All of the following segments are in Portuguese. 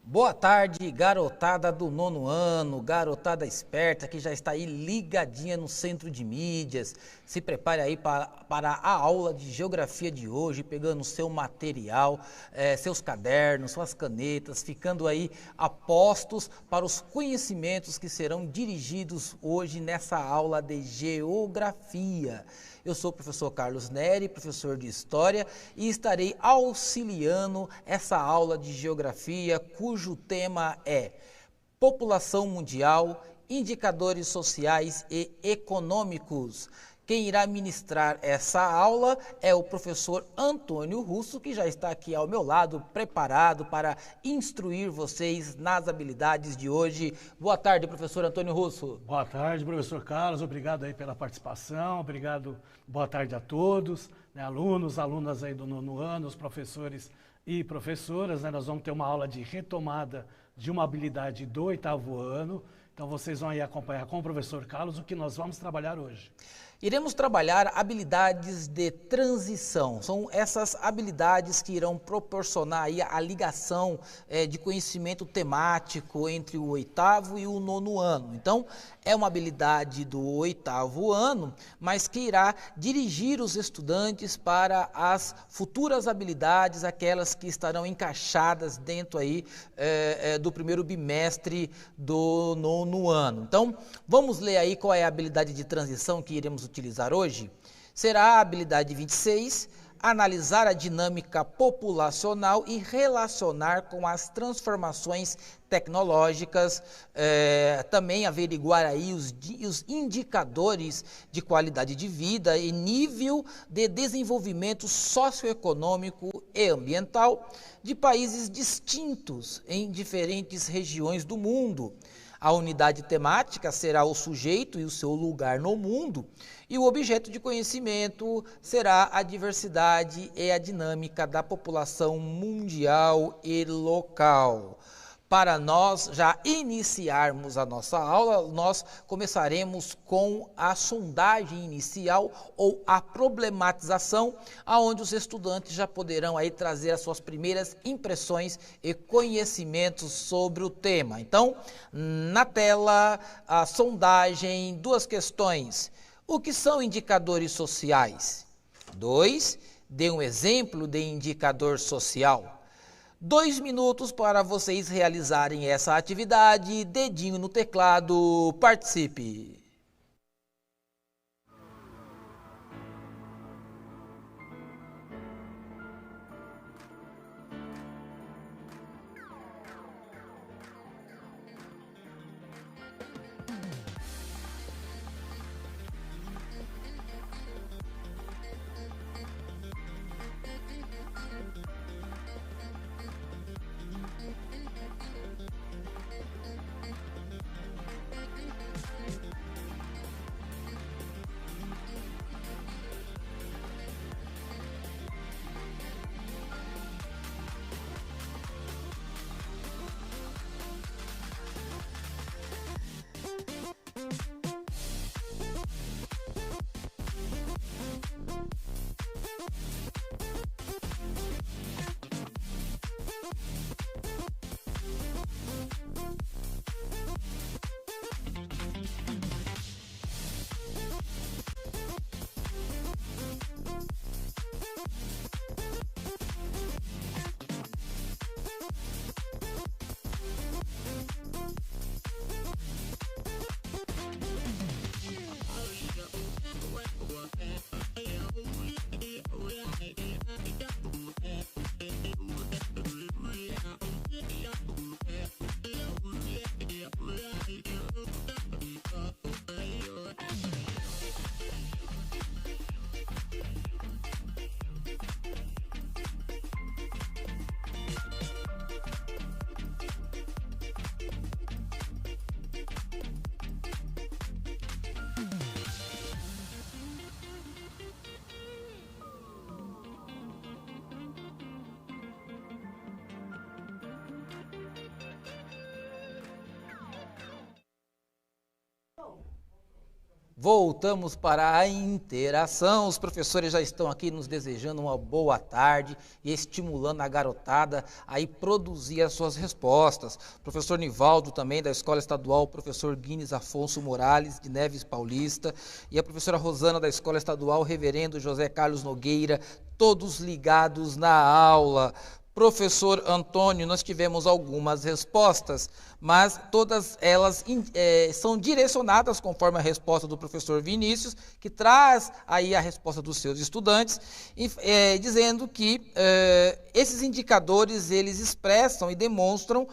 Boa tarde, garotada do nono ano, garotada esperta que já está aí ligadinha no centro de mídias. Se prepare aí para a aula de geografia de hoje, pegando seu material, seus cadernos, suas canetas, ficando aí a postos para os conhecimentos que serão dirigidos hoje nessa aula de geografia. Eu sou o professor Carlos Neri, professor de História, e estarei auxiliando essa aula de Geografia, cujo tema é População Mundial, Indicadores Sociais e Econômicos. Quem irá ministrar essa aula é o professor Antônio Russo, que já está aqui ao meu lado, preparado para instruir vocês nas habilidades de hoje. Boa tarde, professor Antônio Russo. Boa tarde, professor Carlos. Obrigado aí pela participação. Obrigado. Boa tarde a todos, né, alunos, alunas aí do nono ano, os professores e professoras. Né, nós vamos ter uma aula de retomada de uma habilidade do oitavo ano. Então vocês vão aí acompanhar com o professor Carlos o que nós vamos trabalhar hoje. Iremos trabalhar habilidades de transição. São essas habilidades que irão proporcionar aí a ligação de conhecimento temático entre o oitavo e o nono ano. Então, é uma habilidade do oitavo ano, mas que irá dirigir os estudantes para as futuras habilidades, aquelas que estarão encaixadas dentro aí do primeiro bimestre do nono ano. Então, vamos ler aí qual é a habilidade de transição que iremos utilizar hoje. Será a habilidade 26, analisar a dinâmica populacional e relacionar com as transformações tecnológicas, também averiguar aí os indicadores de qualidade de vida e nível de desenvolvimento socioeconômico e ambiental de países distintos em diferentes regiões do mundo. A unidade temática será o sujeito e o seu lugar no mundo, e o objeto de conhecimento será a diversidade e a dinâmica da população mundial e local. Para nós já iniciarmos a nossa aula, nós começaremos com a sondagem inicial ou a problematização, aonde os estudantes já poderão aí trazer as suas primeiras impressões e conhecimentos sobre o tema. Então, na tela, a sondagem, duas questões. O que são indicadores sociais? 2. Dê um exemplo de indicador social. 2 minutos para vocês realizarem essa atividade. Dedinho no teclado, participe! Voltamos para a interação. Os professores já estão aqui nos desejando uma boa tarde e estimulando a garotada a ir produzir as suas respostas. O professor Nivaldo também, da Escola Estadual, o professor Guinness Afonso Morales, de Neves Paulista, e a professora Rosana, da Escola Estadual, o reverendo José Carlos Nogueira, todos ligados na aula. Professor Antônio, nós tivemos algumas respostas, mas todas elas são direcionadas conforme a resposta do professor Vinícius, que traz aí a resposta dos seus estudantes, dizendo que esses indicadores eles expressam e demonstram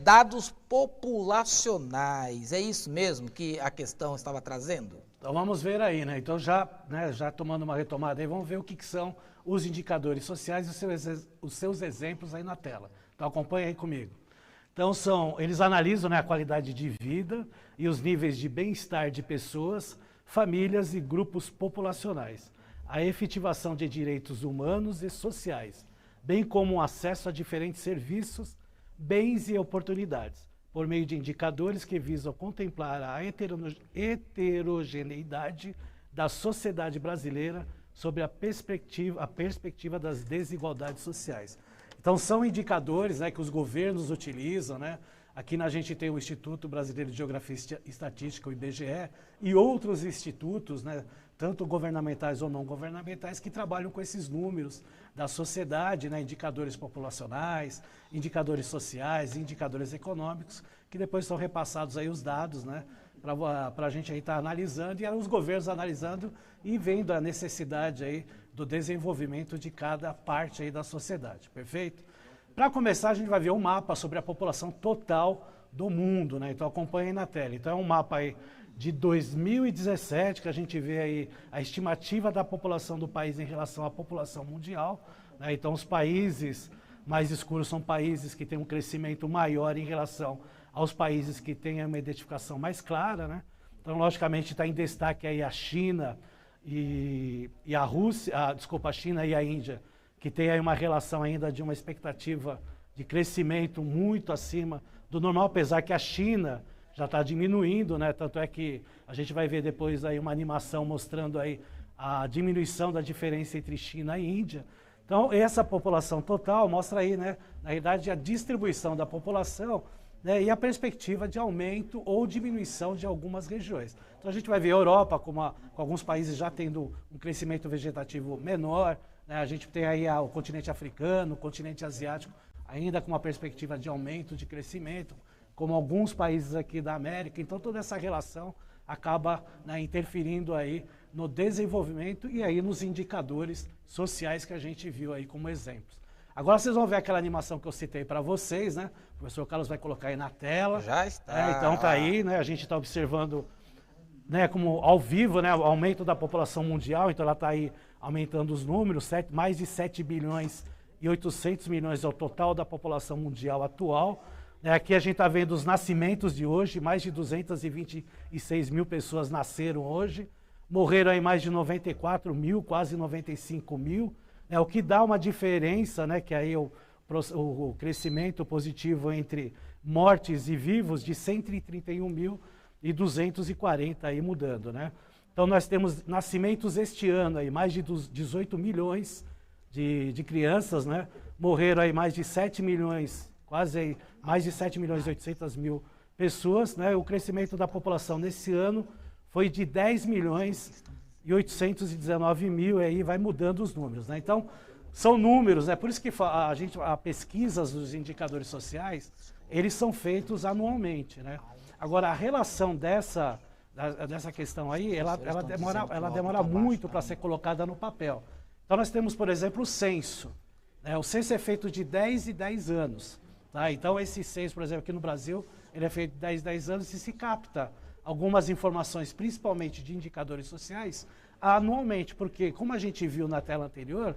dados populacionais. É isso mesmo que a questão estava trazendo? Então vamos ver aí, né? Então já tomando uma retomada aí, vamos ver o que são os indicadores sociais e os seus exemplos aí na tela. Então acompanha aí comigo. Então eles analisam, né, a qualidade de vida e os níveis de bem-estar de pessoas, famílias e grupos populacionais, a efetivação de direitos humanos e sociais, bem como o acesso a diferentes serviços, bens e oportunidades, por meio de indicadores que visam contemplar a heterogeneidade da sociedade brasileira sobre a perspectiva das desigualdades sociais. Então, são indicadores, né, que os governos utilizam, né? Aqui a gente tem o Instituto Brasileiro de Geografia e Estatística, o IBGE, e outros institutos, né, tanto governamentais ou não governamentais, que trabalham com esses números da sociedade, né, indicadores populacionais, indicadores sociais, indicadores econômicos, que depois são repassados aí os dados, né, para a gente aí estar analisando, e os governos analisando e vendo a necessidade aí do desenvolvimento de cada parte aí da sociedade, perfeito? Para começar, a gente vai ver um mapa sobre a população total do mundo, né? Então acompanha aí na tela. Então é um mapa aí de 2017, que a gente vê aí a estimativa da população do país em relação à população mundial, né? Então os países mais escuros são países que têm um crescimento maior em relação aos países que têm uma identificação mais clara, né? Então, logicamente, está em destaque aí a China e a Rússia, a China e a Índia, que tem aí uma relação ainda de uma expectativa de crescimento muito acima do normal, apesar que a China já está diminuindo, né? Tanto é que a gente vai ver depois aí uma animação mostrando aí a diminuição da diferença entre China e Índia. Então, essa população total mostra aí, né, na realidade, a distribuição da população, né, e a perspectiva de aumento ou diminuição de algumas regiões. Então, a gente vai ver a Europa com alguns países já tendo um crescimento vegetativo menor, né, a gente tem aí o continente africano, o continente asiático, ainda com uma perspectiva de aumento, de crescimento, como alguns países aqui da América. Então, toda essa relação acaba, né, interferindo aí no desenvolvimento e aí nos indicadores sociais que a gente viu aí como exemplos. Agora vocês vão ver aquela animação que eu citei para vocês, né? O professor Carlos vai colocar aí na tela. Já está. Então tá aí, né? A gente está observando, né, como ao vivo, né, o aumento da população mundial. Então ela está aí aumentando os números, mais de 7 bilhões e 800 milhões é o total da população mundial atual. Aqui a gente está vendo os nascimentos de hoje, mais de 226 mil pessoas nasceram hoje. Morreram aí mais de 94 mil, quase 95 mil. O que dá uma diferença, né, que aí o crescimento positivo entre mortes e vivos de 131.240 aí mudando, né? Então nós temos nascimentos este ano aí, mais de 18 milhões de crianças, né? Morreram aí mais de 7 milhões, quase aí, mais de 7 milhões e 800 mil pessoas, né? O crescimento da população nesse ano foi de 10 milhões e 819 mil, e aí vai mudando os números, né? Então, são números, né? Por isso que a pesquisas dos indicadores sociais, eles são feitos anualmente, né? Agora, a relação dessa questão aí, ela demora muito para ser colocada no papel. Então, nós temos, por exemplo, o censo, né? O censo é feito de 10 e 10 anos, tá? Então, esse censo, por exemplo, aqui no Brasil, ele é feito de 10 e 10 anos e se capta algumas informações, principalmente de indicadores sociais, anualmente, porque, como a gente viu na tela anterior,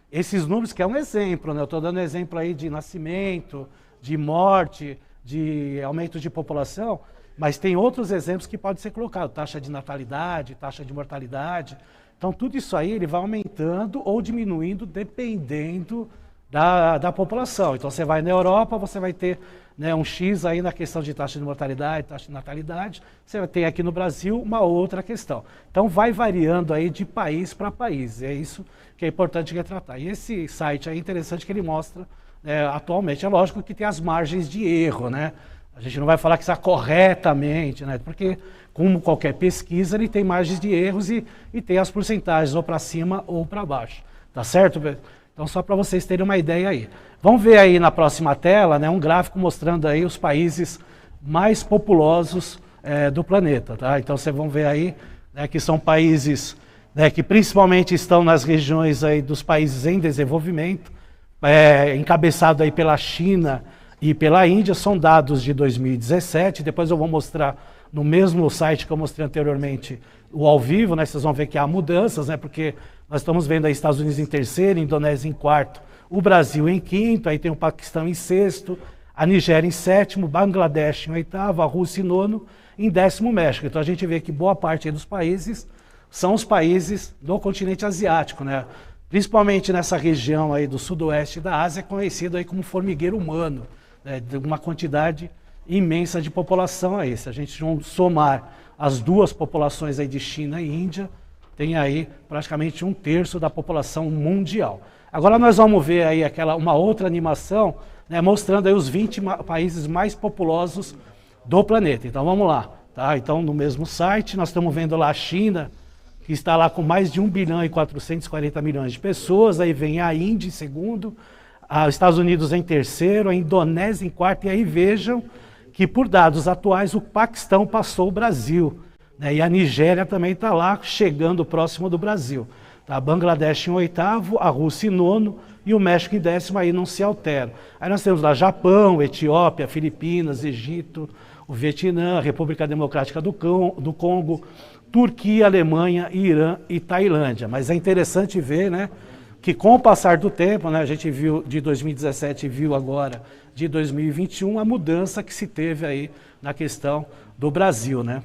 esses números, que é um exemplo, né? Eu estou dando exemplo aí de nascimento, de morte, de aumento de população, mas tem outros exemplos que podem ser colocados, taxa de natalidade, taxa de mortalidade. Então, tudo isso aí ele vai aumentando ou diminuindo, dependendo da população. Então você vai na Europa, você vai ter, né, um X aí na questão de taxa de mortalidade, taxa de natalidade. Você vai ter aqui no Brasil uma outra questão. Então vai variando aí de país para país. É isso que é importante retratar. E esse site é interessante que ele mostra, atualmente. É lógico que tem as margens de erro, né? A gente não vai falar que está corretamente, né? Porque, como qualquer pesquisa, ele tem margens de erros e tem as porcentagens ou para cima ou para baixo. Tá certo? Então, só para vocês terem uma ideia aí. Vamos ver aí na próxima tela, né, um gráfico mostrando aí os países mais populosos do planeta. Tá? Então, vocês vão ver aí, né, que são países, né, que principalmente estão nas regiões aí dos países em desenvolvimento, encabeçado aí pela China e pela Índia. São dados de 2017. Depois eu vou mostrar no mesmo site que eu mostrei anteriormente o ao vivo, né? Vocês vão ver que há mudanças, né? Porque nós estamos vendo aí Estados Unidos em terceiro, Indonésia em quarto, o Brasil em quinto, aí tem o Paquistão em sexto, a Nigéria em sétimo, Bangladesh em oitavo, a Rússia em nono, em décimo México. Então a gente vê que boa parte aí dos países são os países do continente asiático, né? Principalmente nessa região aí do sudoeste da Ásia, conhecido aí como formigueiro humano, né? De uma quantidade imensa de população aí. Se a gente somar as duas populações aí de China e Índia, tem aí praticamente 1/3 da população mundial. Agora nós vamos ver aí uma outra animação, né, mostrando aí os 20 países mais populosos do planeta. Então vamos lá. Tá? Então no mesmo site nós estamos vendo lá a China, que está lá com mais de 1 bilhão e 440 milhões de pessoas. Aí vem a Índia em segundo, os Estados Unidos em terceiro, a Indonésia em quarto. E aí vejam que, por dados atuais, o Paquistão passou o Brasil, né? E a Nigéria também está lá, chegando próximo do Brasil. Tá? Bangladesh em oitavo, a Rússia em nono e o México em décimo, aí não se altera. Aí nós temos lá Japão, Etiópia, Filipinas, Egito, o Vietnã, República Democrática do Congo, Turquia, Alemanha, Irã e Tailândia. Mas é interessante ver, né, que com o passar do tempo, né, a gente viu de 2017 e viu agora de 2021 a mudança que se teve aí na questão do Brasil, né?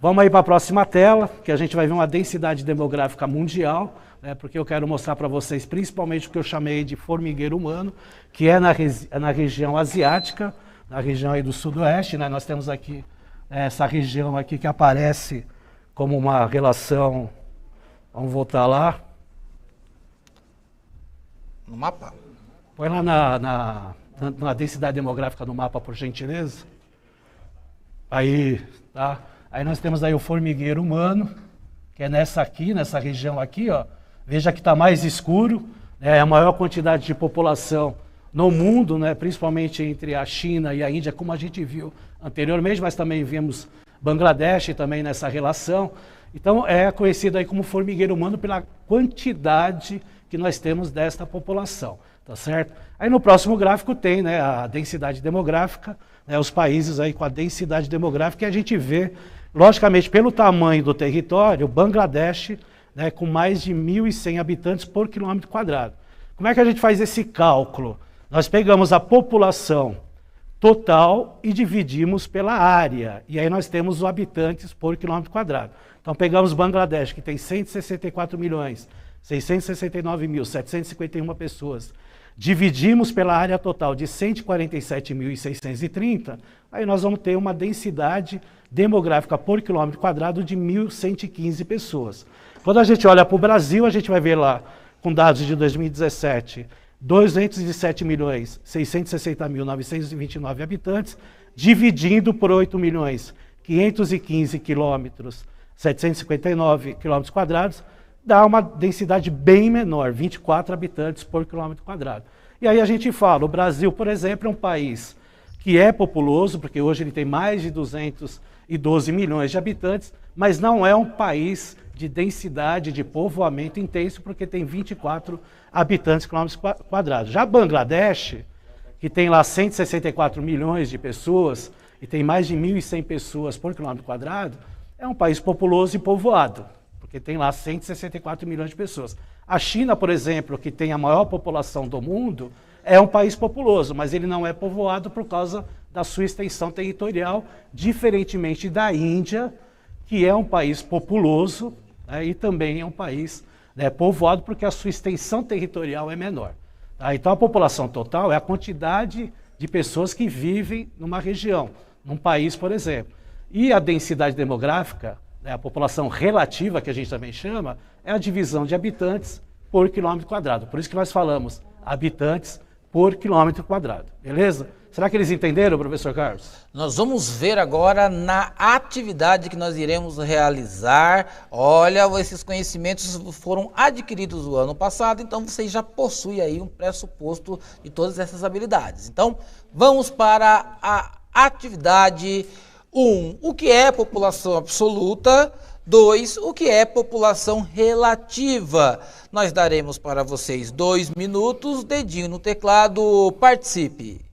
Vamos aí para a próxima tela, que a gente vai ver uma densidade demográfica mundial, né, porque eu quero mostrar para vocês principalmente o que eu chamei de formigueiro humano, que é na região asiática, na região aí do sudoeste, né? Nós temos aqui essa região aqui que aparece como uma relação, vamos voltar lá. No mapa? Põe lá na densidade demográfica do mapa, por gentileza. Aí, tá? Aí nós temos aí o formigueiro humano, que é nessa região aqui, ó. Veja que está mais escuro, né? É a maior quantidade de população no mundo, né? Principalmente entre a China e a Índia, como a gente viu anteriormente, mas também vimos Bangladesh também nessa relação. Então é conhecido aí como formigueiro humano pela quantidade que nós temos desta população, tá certo? Aí no próximo gráfico tem, né, a densidade demográfica, né, os países aí com a densidade demográfica, e a gente vê, logicamente, pelo tamanho do território, Bangladesh, né, com mais de 1.100 habitantes por quilômetro quadrado. Como é que a gente faz esse cálculo? Nós pegamos a população total e dividimos pela área, e aí nós temos os habitantes por quilômetro quadrado. Então pegamos Bangladesh, que tem 164.669.751 pessoas, dividimos pela área total de 147.630, aí nós vamos ter uma densidade demográfica por quilômetro quadrado de 1.115 pessoas. Quando a gente olha para o Brasil, a gente vai ver lá, com dados de 2017, 207.660.929 habitantes, dividindo por 8.515 quilômetros, 759 quilômetros quadrados, dá uma densidade bem menor, 24 habitantes por quilômetro quadrado. E aí a gente fala, o Brasil, por exemplo, é um país que é populoso, porque hoje ele tem mais de 212 milhões de habitantes, mas não é um país de densidade, de povoamento intenso, porque tem 24 habitantes por quilômetro quadrado. Já Bangladesh, que tem lá 164 milhões de pessoas e tem mais de 1.100 pessoas por quilômetro quadrado, é um país populoso e povoado, porque tem lá 164 milhões de pessoas. A China, por exemplo, que tem a maior população do mundo, é um país populoso, mas ele não é povoado por causa da sua extensão territorial, diferentemente da Índia, que é um país populoso, né, e também é um país, né, povoado porque a sua extensão territorial é menor. Tá? Então, a população total é a quantidade de pessoas que vivem numa região, num país, por exemplo. E a densidade demográfica, né, a população relativa, que a gente também chama, é a divisão de habitantes por quilômetro quadrado. Por isso que nós falamos habitantes por quilômetro quadrado. Beleza? Será que eles entenderam, professor Carlos? Nós vamos ver agora na atividade que nós iremos realizar. Olha, esses conhecimentos foram adquiridos no ano passado, então vocês já possuem aí um pressuposto de todas essas habilidades. Então, vamos para a atividade 1. O que é população absoluta? 2. O que é população relativa? Nós daremos para vocês 2 minutos, dedinho no teclado, participe.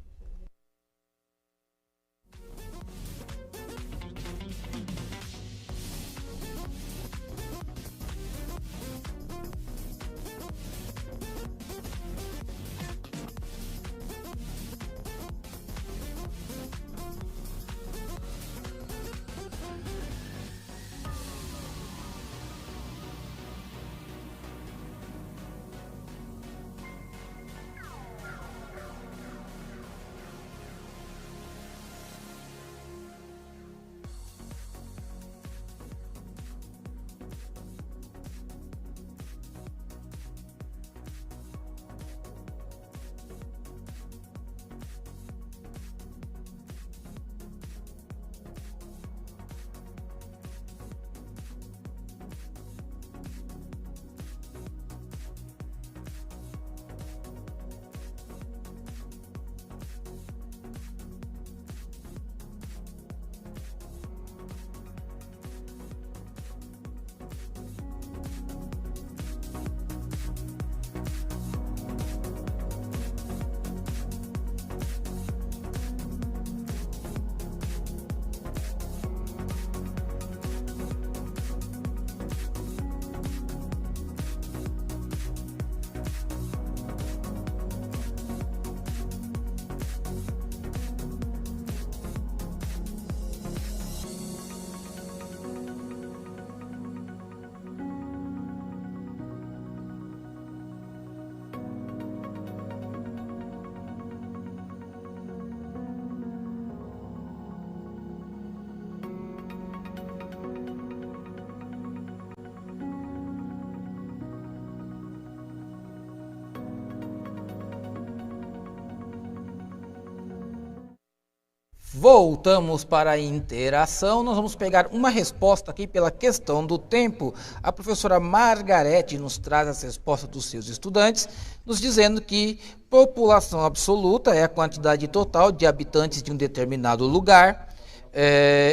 Voltamos para a interação. Nós vamos pegar uma resposta aqui pela questão do tempo. A professora Margarete nos traz as respostas dos seus estudantes, nos dizendo que população absoluta é a quantidade total de habitantes de um determinado lugar,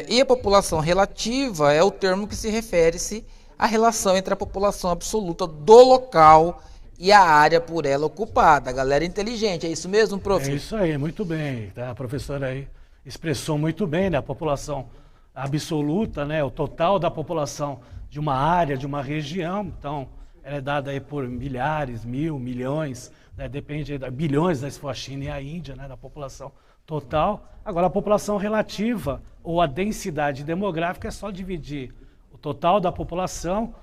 e a população relativa é o termo que se refere-se à relação entre a população absoluta do local e a área por ela ocupada. A galera inteligente, é isso mesmo, prof? É isso aí, muito bem. Tá? A professora aí expressou muito bem, né? A população absoluta, né? O total da população de uma área, de uma região. Então, ela é dada aí por milhares, milhões, né? Depende, bilhões, né? Se for a China e a Índia, né? Da população total. Agora, a população relativa, ou a densidade demográfica, é só dividir o total da população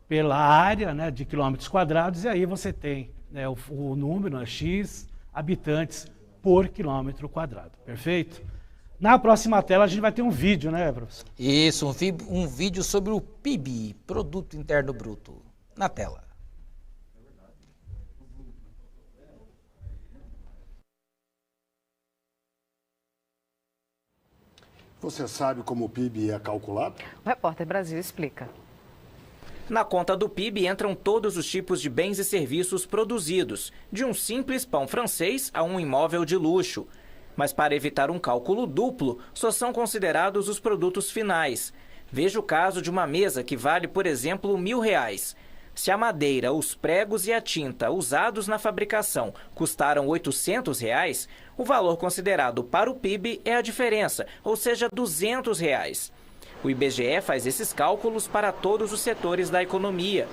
pela área, né? De quilômetros quadrados, e aí você tem, né? O número, né? X habitantes por quilômetro quadrado. Perfeito? Na próxima tela a gente vai ter um vídeo, né, professor? Isso, um vídeo sobre o PIB, Produto Interno Bruto, na tela. Você sabe como o PIB é calculado? O Repórter Brasil explica. Na conta do PIB entram todos os tipos de bens e serviços produzidos, de um simples pão francês a um imóvel de luxo. Mas para evitar um cálculo duplo, só são considerados os produtos finais. Veja o caso de uma mesa que vale, por exemplo, R$1.000. Se a madeira, os pregos e a tinta usados na fabricação custaram R$800, o valor considerado para o PIB é a diferença, ou seja, R$200. O IBGE faz esses cálculos para todos os setores da economia.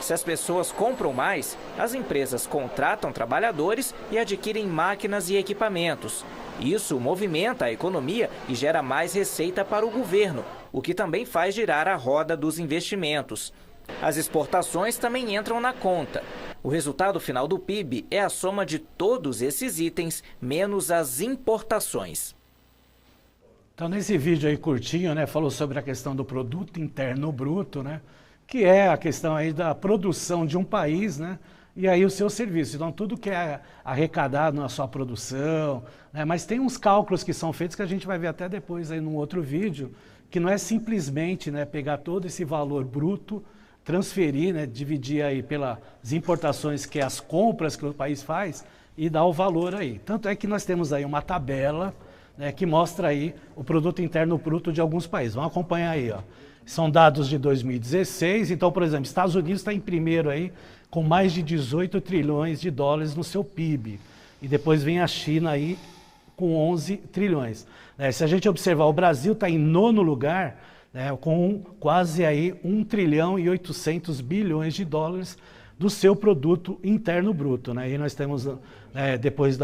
Se as pessoas compram mais, as empresas contratam trabalhadores e adquirem máquinas e equipamentos. Isso movimenta a economia e gera mais receita para o governo, o que também faz girar a roda dos investimentos. As exportações também entram na conta. O resultado final do PIB é a soma de todos esses itens, menos as importações. Então, nesse vídeo aí curtinho, né, falou sobre a questão do produto interno bruto, né, que é a questão aí da produção de um país, né, e aí o seu serviço. Então, tudo que é arrecadado na sua produção, né, mas tem uns cálculos que são feitos que a gente vai ver até depois aí num outro vídeo, que não é simplesmente, né, pegar todo esse valor bruto, transferir, né, dividir aí pelas importações, que é as compras que o país faz, e dar o valor aí. Tanto é que nós temos aí uma tabela, né, que mostra aí o produto interno bruto de alguns países. Vamos acompanhar aí, ó. São dados de 2016, então, por exemplo, Estados Unidos está em primeiro aí, com mais de 18 trilhões de dólares no seu PIB. E depois vem a China aí com 11 trilhões. Se a gente observar, o Brasil está em nono lugar, né, com quase aí 1 trilhão e 800 bilhões de dólares do seu produto interno bruto, né? E nós temos, depois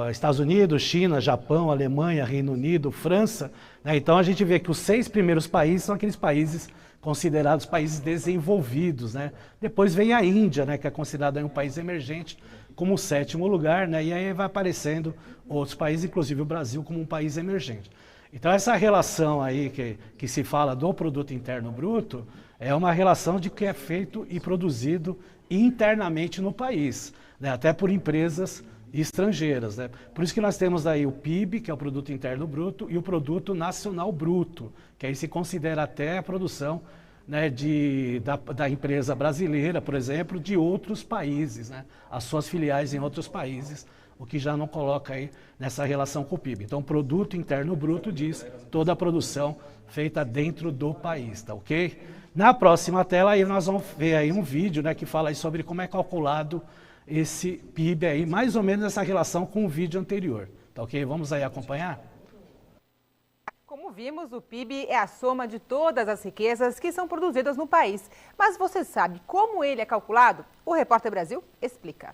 Estados Unidos, China, Japão, Alemanha, Reino Unido, França, né? Então a gente vê que os 6 primeiros países são aqueles países considerados países desenvolvidos, né? Depois vem a Índia, né, que é considerada um país emergente, como o 7º lugar, né? E aí vai aparecendo outros países, inclusive o Brasil, como um país emergente. Então essa relação aí que se fala do produto interno bruto é uma relação de que é feito e produzido internamente no país, né? Até por empresas estrangeiras, né? Por isso que nós temos aí o PIB, que é o produto interno bruto, e o produto nacional bruto, que aí se considera até a produção, né, da empresa brasileira, por exemplo, de outros países, né? As suas filiais em outros países, o que já não coloca aí nessa relação com o PIB. Então, produto interno bruto diz toda a produção feita dentro do país, tá ok? Na próxima tela aí nós vamos ver aí um vídeo, né, que fala aí sobre como é calculado esse PIB aí, mais ou menos essa relação com o vídeo anterior, tá ok? Vamos aí acompanhar? Como vimos, o PIB é a soma de todas as riquezas que são produzidas no país. Mas você sabe como ele é calculado? O Repórter Brasil explica.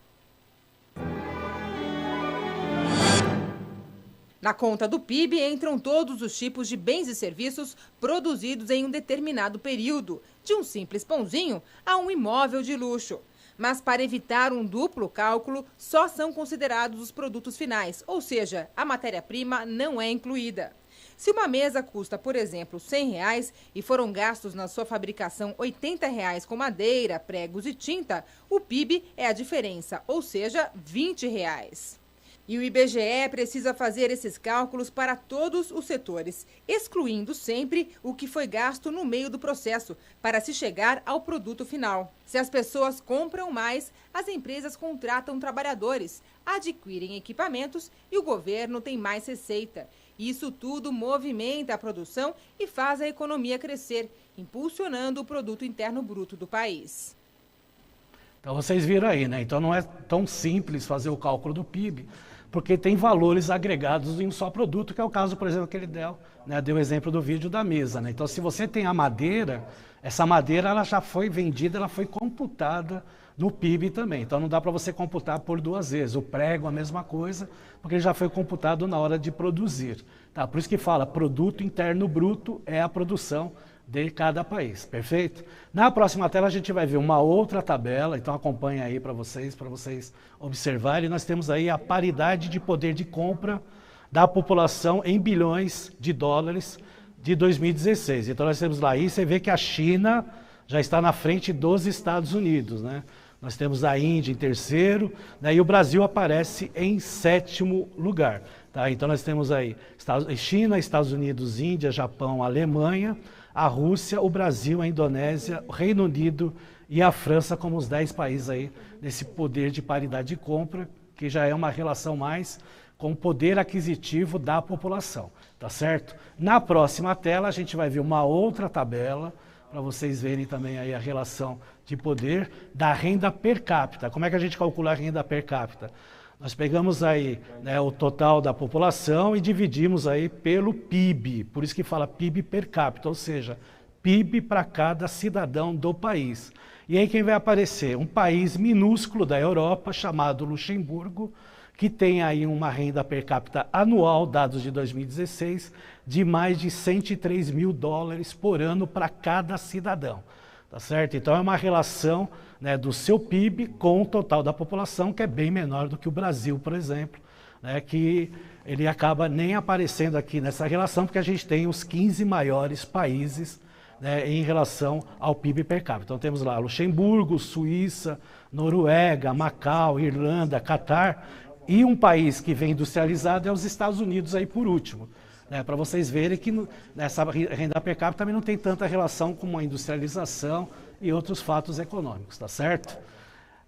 Na conta do PIB entram todos os tipos de bens e serviços produzidos em um determinado período, de um simples pãozinho a um imóvel de luxo. Mas para evitar um duplo cálculo, só são considerados os produtos finais, ou seja, a matéria-prima não é incluída. Se uma mesa custa, por exemplo, R$100 e foram gastos na sua fabricação R$80 com madeira, pregos e tinta, o PIB é a diferença, ou seja, R$20. E o IBGE precisa fazer esses cálculos para todos os setores, excluindo sempre o que foi gasto no meio do processo, para se chegar ao produto final. Se as pessoas compram mais, as empresas contratam trabalhadores, adquirem equipamentos e o governo tem mais receita. Isso tudo movimenta a produção e faz a economia crescer, impulsionando o produto interno bruto do país. Então vocês viram aí, né? Então não é tão simples fazer o cálculo do PIB, porque tem valores agregados em um só produto, que é o caso, por exemplo, que ele deu, né? Deu o exemplo do vídeo da mesa, né? Então se você tem a madeira, essa madeira ela já foi vendida, ela foi computada no PIB também. Então não dá para você computar por duas vezes. O prego a mesma coisa, porque ele já foi computado na hora de produzir. Tá? Por isso que fala, produto interno bruto é a produção de cada país, perfeito? Na próxima tela a gente vai ver uma outra tabela, então acompanha aí para vocês observarem. Nós temos aí a paridade de poder de compra da população em bilhões de dólares de 2016. Então nós temos lá, aí você vê que a China já está na frente dos Estados Unidos, né? Nós temos a Índia em terceiro, né? E o Brasil aparece em 7º lugar. Tá? Então nós temos aí China, Estados Unidos, Índia, Japão, Alemanha, a Rússia, o Brasil, a Indonésia, o Reino Unido e a França como os 10 países aí desse poder de paridade de compra, que já é uma relação mais com o poder aquisitivo da população, tá certo? Na próxima tela a gente vai ver uma outra tabela, para vocês verem também aí a relação de poder da renda per capita. Como é que a gente calcula a renda per capita? Nós pegamos aí, né, o total da população e dividimos aí pelo PIB, por isso que fala PIB per capita, ou seja, PIB para cada cidadão do país. E aí quem vai aparecer? Um país minúsculo da Europa chamado Luxemburgo, que tem aí uma renda per capita anual, dados de 2016, de mais de 103 mil dólares por ano para cada cidadão. tá certo? Então é uma relação, né, do seu PIB com o total da população, que é bem menor do que o Brasil, por exemplo, né, que ele acaba nem aparecendo aqui nessa relação, porque a gente tem os 15 maiores países, né, em relação ao PIB per capita. Então temos lá Luxemburgo, Suíça, Noruega, Macau, Irlanda, Catar, e um país que vem industrializado é os Estados Unidos aí por último. Para vocês verem que nessa renda per capita também não tem tanta relação com a industrialização e outros fatos econômicos, tá certo?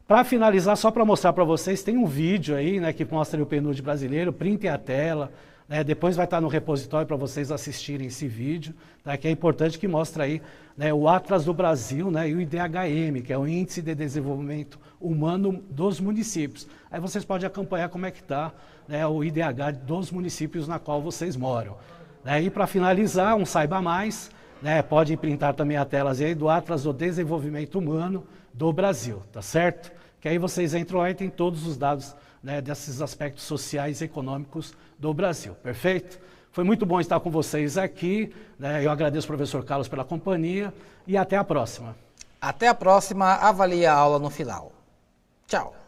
Para finalizar, só para mostrar para vocês, tem um vídeo aí, né, que mostra o PNUD brasileiro, printem a tela, né, depois vai estar no repositório para vocês assistirem esse vídeo, tá, que é importante, que mostra aí, né, o Atlas do Brasil, né, e o IDHM, que é o Índice de Desenvolvimento Humano dos Municípios. Aí vocês podem acompanhar como é que está, né, o IDH dos municípios na qual vocês moram. Né, e para finalizar, um Saiba Mais, né, pode printar também a tela aí do Atlas do Desenvolvimento Humano do Brasil, tá certo? Que aí vocês entram lá e tem todos os dados, né, desses aspectos sociais e econômicos do Brasil, perfeito? Foi muito bom estar com vocês aqui, né, eu agradeço ao professor Carlos pela companhia e até a próxima. Até a próxima, avalie a aula no final. Tchau.